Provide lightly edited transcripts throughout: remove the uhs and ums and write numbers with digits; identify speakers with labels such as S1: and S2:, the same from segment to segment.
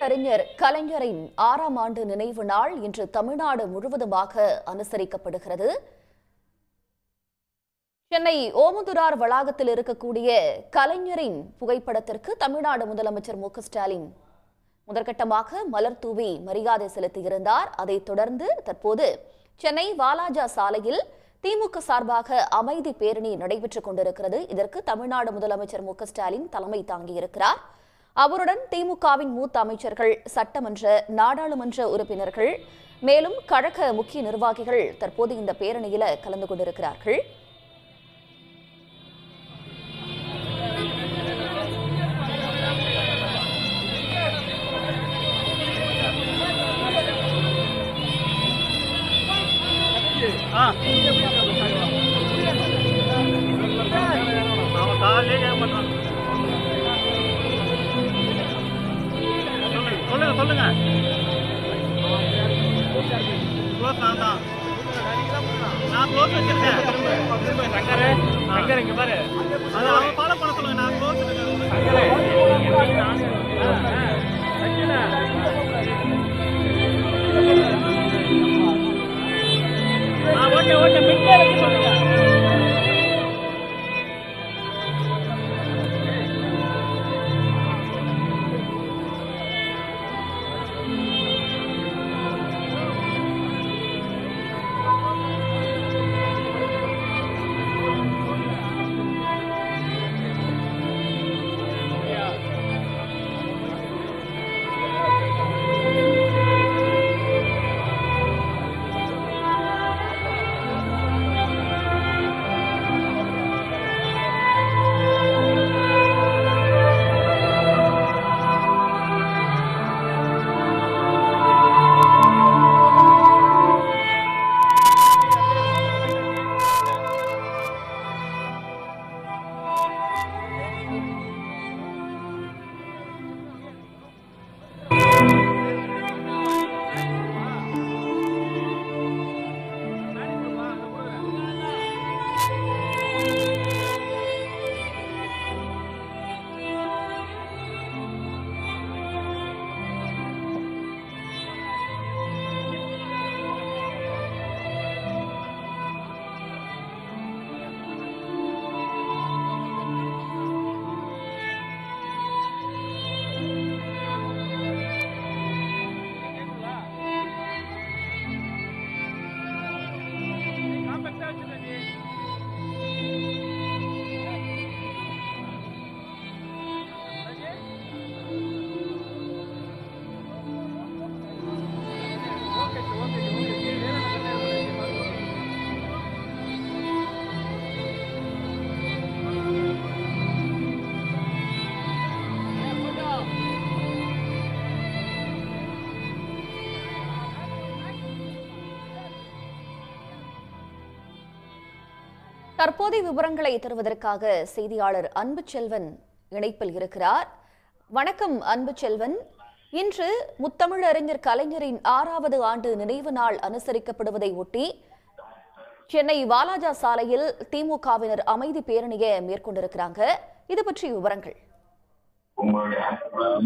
S1: அறிஞர் கலைஞரின் 6ஆம் ஆண்டு நினைவு நாள் இன்று தமிழ்நாடு முழுவதுமாக அனுசரிக்கப்படுகிறது. சென்னை ஓமந்தூரார் வளாகத்தில் இருக்கக்கூடிய கலைஞரின் புகைப்படத்திற்கு தமிழ்நாடு முதலமைச்சர் மு.க.ஸ்டாலின் முதற்கட்டமாக மலர் தூவி மரியாதை செலுத்தியிருந்தார். அதைத் தொடர்ந்து தற்போது சென்னை வாலாஜா சாலையில் திமுக சார்பாக அமைதி பேரணி நடைபெற்றுக் கொண்டிருக்கிறது. இதற்கு தமிழ்நாடு முதலமைச்சர் மு.க.ஸ்டாலின் தலைமை தாங்கியிருக்கிறார். அவருடன் திமுகவின் மூத்த அமைச்சர்கள், சட்டமன்ற, நாடாளுமன்ற உறுப்பினர்கள், மேலும் கழக முக்கிய நிர்வாகிகள் தற்போது இந்த பேரணியில் கலந்து கொண்டிருக்கிறார்கள்.
S2: சொல்லுங்க நான் க்ளோஸ் வச்சிருக்கேன். இங்க பாரு, அதை அவங்க ஃபாலோ பண்ண சொல்லுங்க. நான் க்ளோஸ் ஓகே ஓகே மிட் சொல்லுங்க.
S1: தற்போதைய விவரங்களை தருவதற்காக செய்தியாளர் அன்புச்செல்வன் இணைப்பில் இருக்கிறார். வணக்கம் அன்புச்செல்வன். இன்று முத்தமிழறிஞர் கலைஞரின் 6வது ஆண்டு நினைவு நாள் அனுசரிக்கப்படுவதை ஒட்டி சென்னை வாலாஜா சாலையில் திமுகவினர் அமைதி பேரணியை மேற்கொண்டிருக்கிறாங்க. இது பற்றிய விவரங்கள்.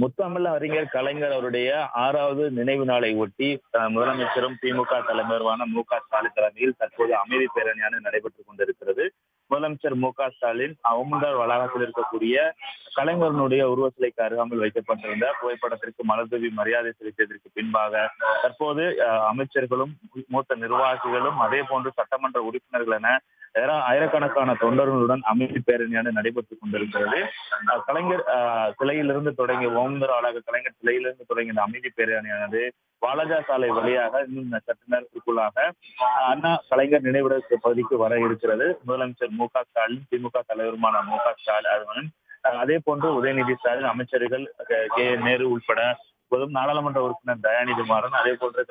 S3: முத்தமிழ் அறிஞர் கலைஞர் அவருடைய 6வது நினைவு நாளை ஒட்டி முதலமைச்சரும் திமுக தலைவருமான மு.க.ஸ்டாலின் தலைமையில் தற்போது அமைதி பேரணியானது நடைபெற்றுக் கொண்டிருக்கிறது. முதலமைச்சர் மு.க.ஸ்டாலின் ஓமந்தூரார் வளாகத்தில் இருக்கக்கூடிய கலைஞரனுடைய உருவ சிலைக்கு அருகாமல் வைக்கப்பட்டிருந்த புகைப்படத்திற்கு மலர்தூவி மரியாதை செலுத்தியதற்கு பின்பாக தற்போது அமைச்சர்களும் மூத்த நிர்வாகிகளும் அதே போன்று சட்டமன்ற உறுப்பினர்கள் என ஆயிரக்கணக்கான தொண்டர்களுடன் அமைதி பேரணியானது நடைபெற்றுக் கொண்டிருக்கிறது. கலைஞர் சிலையிலிருந்து தொடங்கிய ஓமந்தூரார் வளாக கலைஞர் சிலையிலிருந்து தொடங்கிய இந்த அமைதி பேரணியானது வாலாஜா சாலை வழியாக இன்னும் சற்று நேரத்திற்குள்ளாக அண்ணா கலைஞர் நினைவிட பகுதிக்கு வர இருக்கிறது. முதலமைச்சர் மு.க.ஸ்டாலின், திமுக தலைவருமான மு.க.ஸ்டாலின், அதே போன்று உதயநிதி ஸ்டாலின், அமைச்சர்கள் நேரு உட்பட நாடாளுமன்ற உறுப்பினர் தயாநிதி மாறன், அதே போன்று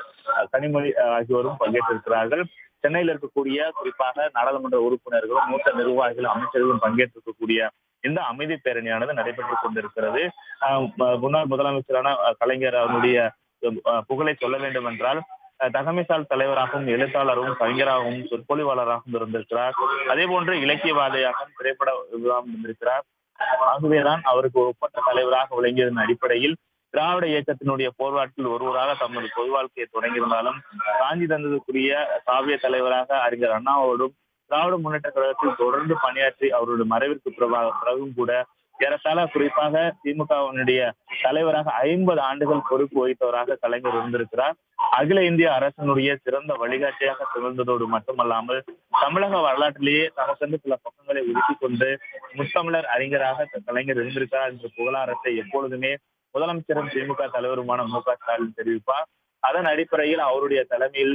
S3: கனிமொழி ஆகியோரும் பங்கேற்றிருக்கிறார்கள். சென்னையில் இருக்கக்கூடிய குறிப்பாக நாடாளுமன்ற உறுப்பினர்களும் மூத்த நிர்வாகிகளும் அமைச்சர்களும் பங்கேற்றிருக்கக்கூடிய இந்த அமைதி பேரணியானது நடைபெற்றுக் கொண்டிருக்கிறது. முன்னாள் முதலமைச்சரான கலைஞர் அவருடைய புகழை சொல்ல வேண்டும் என்றால் தகமைசால் தலைவராகவும், எழுத்தாளரும், கவிஞராகவும், சொற்பொழிவாளராகவும் இருந்திருக்கிறார். அதே போன்று இலக்கியவாதியாகவும், திரைப்பட இருந்திருக்கிறார். ஆகவேதான் அவருக்கு ஒப்பற்ற தலைவராக விளங்கியதன் அடிப்படையில் திராவிட இயக்கத்தினுடைய போர்வாட்டில் ஒருவராக தமது பொது வாழ்க்கையை தொடங்கியிருந்தாலும் காஞ்சி தந்ததுக்குரிய காவிய தலைவராக அறிஞர் அண்ணாவோடும் திராவிட முன்னேற்ற கழகத்தில் தொடர்ந்து பணியாற்றி அவருடைய மறைவிற்கு பிறகும் கூட ஏறத்தாழ குறிப்பாக திமுகவினுடைய தலைவராக 50 ஆண்டுகள் பொறுப்பு வகித்தவராக கலைஞர் இருந்திருக்கிறார். அகில இந்திய அரசினுடைய சிறந்த வழிகாட்டியாக திகழ்ந்ததோடு மட்டுமல்லாமல் தமிழக வரலாற்றிலேயே தமக்கென்று சில பக்கங்களை ஒதுக்கிக் கொண்டு முத்தமிழர் அறிஞராக கலைஞர் இருந்திருக்கிறார் என்ற புகழாரத்தை எப்பொழுதுமே முதலமைச்சரும் திமுக தலைவருமான மு.க.ஸ்டாலின் தெரிவிப்பார். அதன் அடிப்படையில் அவருடைய தலைமையில்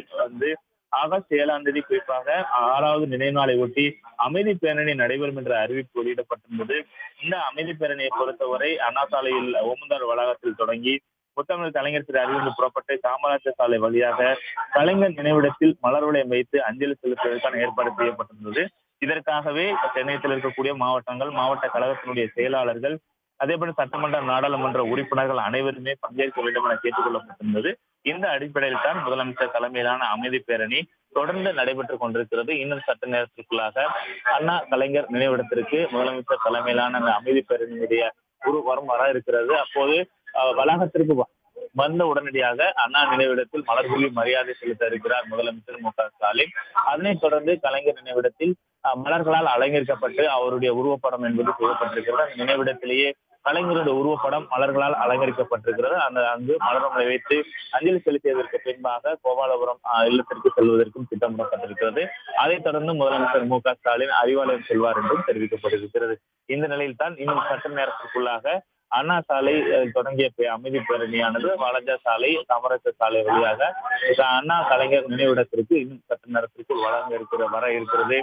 S3: ஆகஸ்ட் 7ஆம் தேதி குறிப்பாக 6வது நினைவு நாளை ஒட்டி அமைதி பேரணி நடைபெறும் என்ற அறிவிப்பு வெளியிடப்பட்டிருந்தது. இந்த அமைதி பேரணியை பொறுத்தவரை அண்ணா சாலையில் ஓமந்தார் வளாகத்தில் தொடங்கி முத்தமிழ் கலைஞர் திரு அறிவிந்து புறப்பட்டு காமராஜர் சாலை வழியாக கலைஞர் நினைவிடத்தில் மலர் வளையம் வைத்து அஞ்சலி செலுத்துவதற்கான ஏற்பாடு செய்யப்பட்டிருந்தது. இதற்காகவே சென்னையில் இருக்கக்கூடிய மாவட்டங்கள், மாவட்ட கழகத்தினுடைய செயலாளர்கள், அதேபோல சட்டமன்ற நாடாளுமன்ற உறுப்பினர்கள் அனைவருமே பங்கேற்க வேண்டும் என கேட்டுக் கொள்ளப்பட்டிருந்தது. இந்த அடிப்படையில் தான் முதலமைச்சர் தலைமையிலான அமைதி பேரணி தொடர்ந்து நடைபெற்றுக் கொண்டிருக்கிறது. இன்னும் சற்று நேரத்திற்குள்ளாக அண்ணா கலைஞர் நினைவிடத்திற்கு முதலமைச்சர் தலைமையிலான அந்த அமைதி பேரணியுடைய வரும் வர இருக்கிறது. அப்போது வளாகத்திற்கு வந்த உடனடியாக அண்ணா நினைவிடத்தில் மலர்தூவி மரியாதை செலுத்த இருக்கிறார் முதலமைச்சர் மு.க.ஸ்டாலின். அதனைத் தொடர்ந்து கலைஞர் நினைவிடத்தில் மலர்களால் அலங்கரிக்கப்பட்டு அவருடைய உருவப்படம் என்பது செய்யப்பட்டிருக்கிறது. அந்த நினைவிடத்திலேயே கலைஞருடைய உருவப்படம் மலர்களால் அலங்கரிக்கப்பட்டிருக்கிறது. அங்கு மலர்களை வைத்து அஞ்சலி செலுத்தியதற்கு பின்பாக கோபாலபுரம் இல்லத்திற்கு செல்வதற்கும் திட்டமிடப்பட்டிருக்கிறது. அதைத் தொடர்ந்து முதலமைச்சர் மு.க.ஸ்டாலின் அறிவாலயம் செல்வார் என்றும் தெரிவிக்கப்பட்டிருக்கிறது. இந்த நிலையில் தான் இன்னும் சற்று நேரத்திற்குள்ளாக அண்ணா சாலை தொடங்கிய அமைதி பேரணியானது வாலாஜா சாலை, காமராஜர் சாலை வழியாக அண்ணா கலைஞர் நினைவிடத்திற்கு இன்னும் சற்று நேரத்திற்குள் வர இருக்கிறது.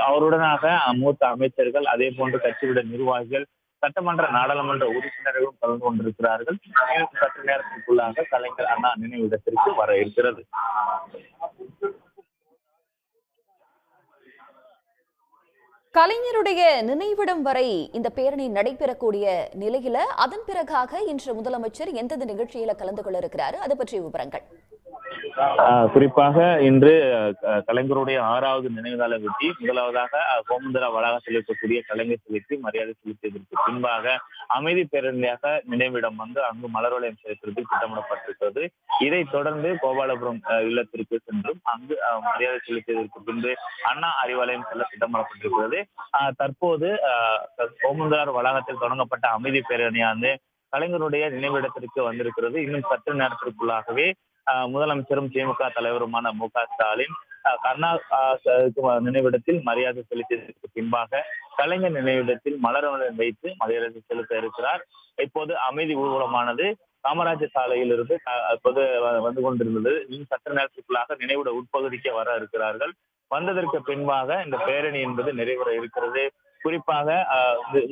S3: அவருடனாக மூத்த அமைச்சர்கள், அதே போன்று கட்சியுடைய நிர்வாகிகள், சட்டமன்ற நாடாளுமன்ற உறுப்பினர்களும் கலந்து கொண்டிருக்கிறார்கள். சற்று நேரத்திற்குள்ளாக கலைஞர் அண்ணா நினைவிடத்திற்கு வர இருக்கிறது.
S1: கலைஞருடைய நினைவிடம் வரை இந்த பேரணி நடைபெறக்கூடிய நிலையில அதன் பிறகாக இன்று முதலமைச்சர் எந்தெந்த நிகழ்ச்சியில கலந்து கொள்ள இருக்கிறாரு, அது பற்றிய விவரங்கள்.
S3: குறிப்பாக இன்று கலைஞருடைய 6வது நினைவு நாளை ஒட்டி முதலாவதாக கோமந்தரா வளாகத்தில் இருக்கக்கூடிய கலைஞர் சிலைக்கு மரியாதை செலுத்தியதற்கு பின்பாக அமைதி பேரணியாக நினைவிடம் அங்கு மலர் வளையம் செலுத்துவது திட்டமிடப்பட்டிருக்கிறது. இதைத் தொடர்ந்து கோபாலபுரம் இல்லத்திற்கு சென்றும் அங்கு மரியாதை செலுத்தியதற்கு பின்பு அண்ணா அறிவாலயம் செல்ல திட்டமிடப்பட்டிருக்கிறது. தற்போது கோமந்தரார் வளாகத்தில் தொடங்கப்பட்ட அமைதி பேரணியானது கலைஞருடைய நினைவிடத்திற்கு வந்திருக்கிறது. இன்னும் சற்று நேரத்திற்குள்ளாகவே முதலமைச்சரும் திமுக தலைவருமான மு.க.ஸ்டாலின் கருணா நினைவிடத்தில் மரியாதை செலுத்தியதற்கு பின்பாக கலைஞர் நினைவிடத்தில் மலர் வளையம் வைத்து மரியாதை செலுத்த இருக்கிறார். இப்போது அமைதி ஊர்வலமானது காமராஜர் சாலையில் இருந்து வந்து கொண்டிருந்தது. இன்னும் சற்று நேரத்திற்குள்ளாக நினைவிட உட்பகுதிக்கு வர இருக்கிறார்கள். வந்ததற்கு பின்பாக இந்த பேரணி என்பது நிறைவேற இருக்கிறது. குறிப்பாக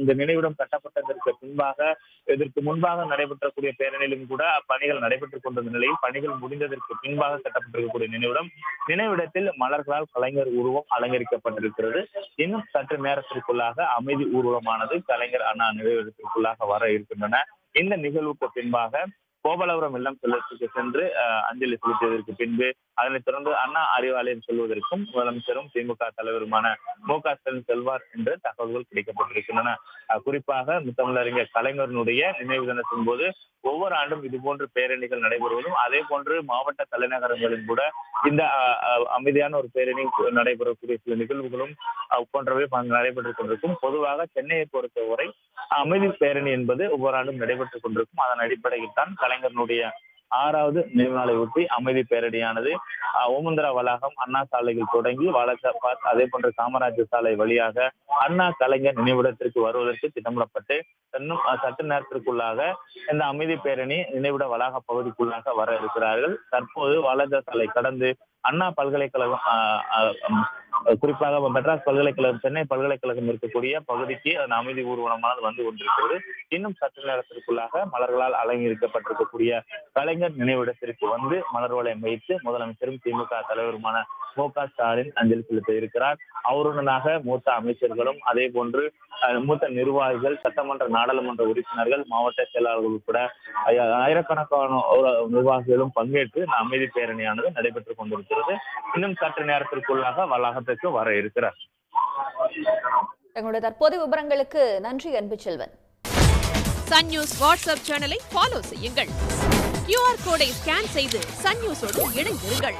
S3: இந்த நினைவிடம் கட்டப்பட்டதற்கு பின்பாக இதற்கு முன்பாக நடைபெற்றக்கூடிய பேரணியிலும் கூட பணிகள் நடைபெற்றுக் கொண்டிருந்த நிலையில் பணிகள் முடிந்ததற்கு பின்பாக கட்டப்பட்டிருக்கக்கூடிய நினைவிடத்தில் மலர்களால் கலைஞர் உருவம் அலங்கரிக்கப்பட்டிருக்கிறது. இன்னும் சற்று நேரத்திற்குள்ளாக அமைதி ஊர்வலமானது கலைஞர் அண்ணா நினைவிடத்திற்குள்ளாக வர இருக்கின்றன. இந்த நிகழ்வுக்கு பின்பாக கோபாலபுரம் இல்லம் செல்லத்துக்கு சென்று அஞ்சலி செலுத்தியதற்கு பின்பு அதனைத் தொடர்ந்து அண்ணா அறிவாலயம் செல்வதற்கும் முதலமைச்சரும் திமுக தலைவருமான மு.க.ஸ்டாலின் செல்வார் என்று தகவல்கள் கிடைக்கப்பட்டிருக்கின்றன. குறிப்பாக முத்தமிழறிஞர் கலைஞருடைய நினைவு தினத்தின் போது ஒவ்வொரு ஆண்டும் இதுபோன்று பேரணிகள் நடைபெறுவதும், அதே போன்று மாவட்ட தலைநகரங்களில் கூட இந்த அமைதியான ஒரு பேரணி நடைபெறக்கூடிய சில நிகழ்வுகளும் போன்றவை நடைபெற்றுக் கொண்டிருக்கும். பொதுவாக சென்னையை பொறுத்தவரை அமைதி பேரணி என்பது ஒவ்வொரு ஆண்டும் நடைபெற்றுக் கொண்டிருக்கும். அதன் அடிப்படையில் தான் கலைஞருடைய 6வது நினைவு நாளை ஒட்டி அமைதி பேரணியானது ஓமந்தரா வளாகம் அண்ணா சாலையில் தொடங்கி வாலாஜா பார்க், அதே போன்ற காமராஜர் சாலை வழியாக அண்ணா கலைஞர் நினைவிடத்திற்கு வருவதற்கு திட்டமிடப்பட்டு இன்னும் சற்று நேரத்திற்குள்ளாக இந்த அமைதி பேரணி நினைவிட வளாக பகுதிக்குள்ளாக வர இருக்கிறார்கள். தற்போது வாலாஜா சாலை கடந்து அண்ணா பல்கலைக்கழகம், குறிப்பாக மெட்ராஸ் பல்கலைக்கழகம், சென்னை பல்கலைக்கழகம் இருக்கக்கூடிய பகுதிக்கு அந்த அமைதி ஊர்வலமானது வந்து கொண்டிருக்கிறது. இன்னும் சற்று நேரத்திற்குள்ளாக மலர்களால் அலங்கரிக்கப்பட்டிருக்கக்கூடிய கலைஞர் நினைவிடத்திற்கு வந்து மலர் வளையம் வைத்து முதலமைச்சரும் திமுக தலைவருமான மு.க.ஸ்டாலின் அஞ்சலி செலுத்த இருக்கிறார். அவருடனாக மூத்த அமைச்சர்களும், அதே போன்று மூத்த நிர்வாகிகள், சட்டமன்ற நாடாளுமன்ற உறுப்பினர்கள், மாவட்ட செயலாளர்கள் உட்பட ஆயிரக்கணக்கான நிர்வாகிகளும் பங்கேற்று இந்த அமைதி பேரணியானது நடைபெற்றுக் கொண்டிருக்கிறது. இன்னும் சற்று நேரத்திற்குள்ளாக வளாகத்திற்கு வர இருக்கிறார்.
S1: தங்களுடைய தற்போதைய விவரங்களுக்கு நன்றி அன்பு செல்வன்.
S4: சன் நியூஸ் வாட்ஸ்அப் சேனலை ஃபாலோ செய்யுங்கள். QR கோடை ஸ்கேன் செய்து சன் நியூஸோடு இணைந்திருங்கள்.